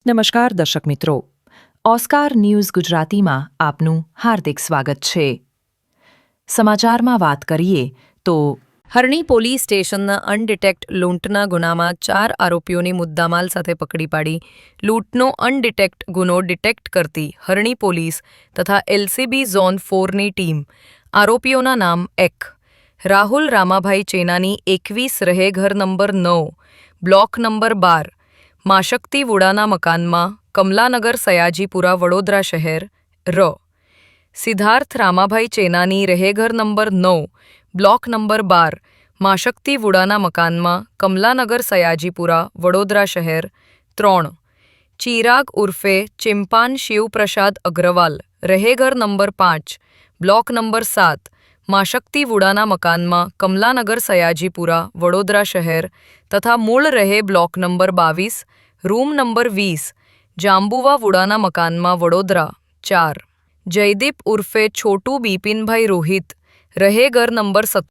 નમસ્કાર દર્શક મિત્રો, ઓસ્કાર ન્યૂઝ ગુજરાતીમાં આપનું હાર્દિક સ્વાગત છે. સમાચારમાં વાત કરીએ તો હરણી પોલીસ સ્ટેશનના અનડિટેક્ટ લૂંટના ગુનામાં 4 આરોપીઓની મુદ્દામાલ સાથે પકડી પાડી લૂંટનો અનડિટેક્ટ ગુનો ડિટેક્ટ કરતી હરણી પોલીસ તથા એલસીબી ઝોન 4ની ટીમ આરોપીઓના નામ રાહુલ રામાભાઈ ચેનાની 21 રહે ઘર નંબર 9 બ્લોક નંબર 12 માશક્તિ વુડાના મકાનમાં કમલાનગર સયાજીપુરા વડોદરા શહેર સિદ્ધાર્થ રામાભાઈ ચેનાની રહેઘર નંબર 9 બ્લોક નંબર 12 માશક્તિ વુડાના મકાનમાં કમલાનગર સયાજીપુરા વડોદરા શહેર 3 ચિરાગ ઉર્ફે ચિંપાન શિવપ્રસાદ અગ્રવાલ રહેઘર નંબર 5 બ્લોક નંબર 7 માશક્તિ વુડાના મકાનમાં કમલાનગર સયાજીપુરા વડોદરા શહેર તથા મૂળ રહે block number 22 room number 20 Jhabua વુડાના મકાનમાં વડોદરા 4 જયદીપ ઉર્ફે છોટુ બિપિનભાઈ રોહિત રહેઘર નંબર 17